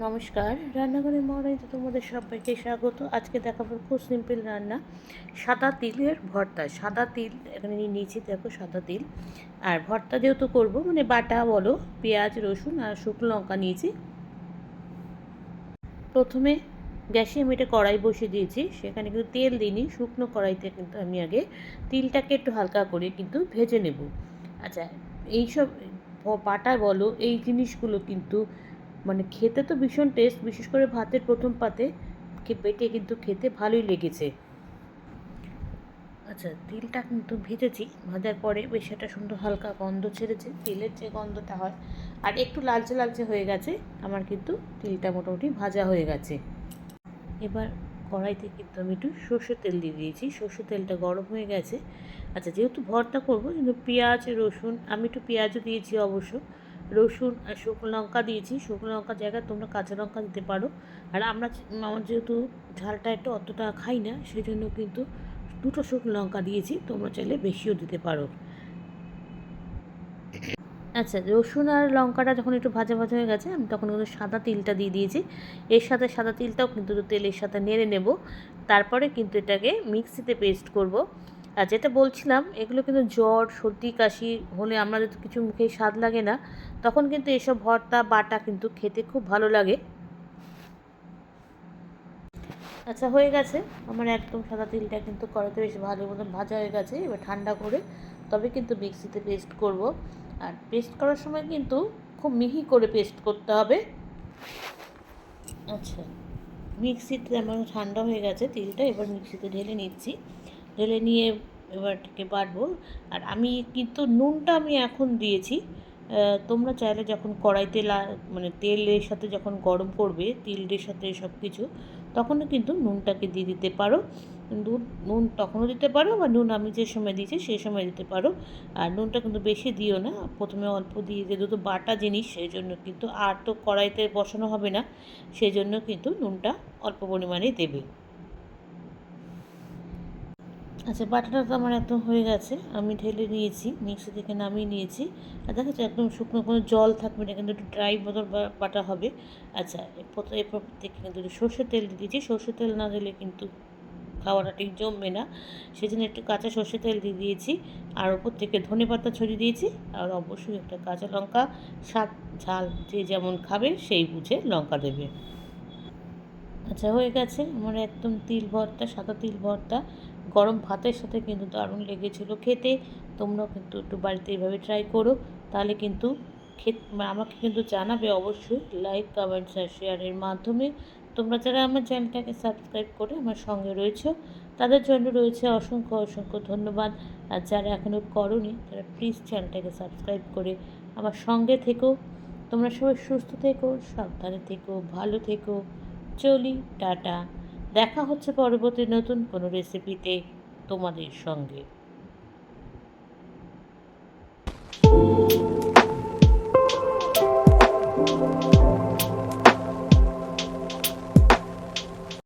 নমস্কার, রান্নাঘরে মহারানীতে তোমাদের সবাইকে স্বাগত। আজকে দেখাবো খুব সিম্পল রান্না, সাদা তিলের ভর্তা। সাদা তিল এখানে নিয়েছি, দেখো সাদা তিল। আর ভর্তা যেহেতু করবো, মানে বাটা বলো, পেঁয়াজ রসুন আর শুকনো লঙ্কা নিয়েছি। প্রথমে গ্যাসে আমি এটা কড়াই বসিয়ে দিয়েছি, সেখানে কিন্তু তেল দিইনি, শুকনো কড়াইতে কিন্তু আমি আগে তিলটাকে একটু হালকা করে কিন্তু ভেজে নেব। আচ্ছা, এইসব বাটা বলো, এই জিনিসগুলো কিন্তু মানে খেতে তো ভীষণ টেস্ট, বিশেষ করে ভাতের প্রথম পাতে বেটে কিন্তু খেতে ভালোই লেগেছে। আচ্ছা, তিলটা কিন্তু ভেজেছি, ভাজার পরে বেশ একটা সুন্দর হালকা গন্ধ ছেড়েছে, তিলের যে গন্ধটা হয়। আর একটু লালচে লালচে হয়ে গেছে আমার, কিন্তু তিলটা মোটামুটি ভাজা হয়ে গেছে। এবার কড়াইতে কিন্তু আমি একটু সর্ষের তেল দিয়ে দিয়েছি, সর্ষের তেলটা গরম হয়ে গেছে। আচ্ছা, যেহেতু ভর্তা করবো কিন্তু পেঁয়াজ রসুন, আমি একটু পেঁয়াজও দিয়েছি অবশ্য, রসুন আর শুকনো লঙ্কা দিয়েছি। শুকনো লঙ্কার জায়গায় তোমরা কাঁচা লঙ্কা দিতে পারো। আর আমার যেহেতু ঝালটা একটু অতটা খাই না, সেই জন্য কিন্তু দুটো শুকনো লঙ্কা দিয়েছি, তোমরা চাইলে বেশিও দিতে পারো। আচ্ছা, রসুন আর লঙ্কাটা যখন একটু ভাজা ভাজা হয়ে গেছে, আমি তখন কিন্তু সাদা তিলটা দিয়ে দিয়েছি। এর সাথে সাদা তিলটাও কিন্তু তেলের সাথে নেড়ে নেব। তারপরে কিন্তু এটাকে মিক্সিতে পেস্ট করব। আর যেটা বলছিলাম, এগুলো কিন্তু জ্বর সর্দি কাশি হলে আমাদের তো কিছু মুখে স্বাদ লাগে না, তখন কিন্তু এসব ভর্তা বাটা কিন্তু খেতে খুব ভালো লাগে। আচ্ছা, হয়ে গেছে আমার একদম সাদা তিলটা কিন্তু কড়াইতে বেশ ভালো মতন ভাজা হয়ে গেছে। এবার ঠান্ডা করে তবে কিন্তু মিক্সিতে পেস্ট করব। আর পেস্ট করার সময় কিন্তু খুব মিহি করে পেস্ট করতে হবে। আচ্ছা, মিক্সিতে আমার ঠান্ডা হয়ে গেছে তিলটা, এবার মিক্সিতে ঢেলে নিচ্ছি। ঢেলে নিয়ে এবার এটাকে বাটবো। আর আমি কিন্তু নুনটা আমি এখন দিয়েছি। তোমরা চাইলে যখন কড়াইতে মানে তেলের সাথে যখন গরম করবে তিলের সাথে সব কিছু, তখনও কিন্তু নুনটাকে দিয়ে দিতে পারো। নুন তখনও দিতে পারো, বা নুন আমি যে সময় দিয়েছি সেই সময় দিতে পারো। আর নুনটা কিন্তু বেশি দিও না, প্রথমে অল্প দিয়ে, যেহেতু বাটা জিনিস সেই জন্য কিন্তু আর তো কড়াইতে বসানো হবে না, সেই জন্য কিন্তু নুনটা অল্প পরিমাণেই দেবে। আচ্ছা, বাটাটা তো আমার একদম হয়ে গেছে, আমি ঢেলে নিয়েছি, মিক্সি থেকে নামিয়ে নিয়েছি। আর দেখা যাচ্ছে একদম শুকনো, কোনো জল থাকবে না, কিন্তু একটু ড্রাই মতন বাটা হবে। আচ্ছা, এরপর থেকে কিন্তু একটু সর্ষের তেল দিয়ে দিয়েছি। সর্ষের তেল না দিলে কিন্তু খাওয়াটা ঠিক জমবে না, সেই জন্য একটু কাঁচা সর্ষের তেল দিয়ে দিয়েছি। আর ওপর থেকে ধনেপাতা ছড়িয়ে দিয়েছি। আর অবশ্যই একটা কাঁচা লঙ্কা, স্বাদ ঝাল যে যেমন খাবে সেই বুঝে লঙ্কা দেবে। আচ্ছা, হয়ে গেছে আমার একদম তিল ভর্তা, সাদা তিল ভর্তা। গরম ভাতের সাথে কিন্তু দারুণ লেগেছিলো খেতে। তোমরাও কিন্তু একটু বাড়িতে এইভাবে ট্রাই করো, তাহলে কিন্তু আমাকে কিন্তু জানাবে অবশ্যই লাইক কমেন্টস আর শেয়ারের মাধ্যমে। তোমরা যারা আমার চ্যানেলটাকে সাবস্ক্রাইব করে আমার সঙ্গে রয়েছো, তাদের জন্য রয়েছে অসংখ্য অসংখ্য ধন্যবাদ। আর যারা এখনও করোনি, তারা প্লিজ চ্যানেলটাকে সাবস্ক্রাইব করে আমার সঙ্গে থেকো। তোমরা সবাই সুস্থ থেকো, সাবধানে থেকো, ভালো থেকো। চলি, টাটা। দেখা হচ্ছে পরবর্তী নতুন কোনো রেসিপিতে তোমাদের সঙ্গে।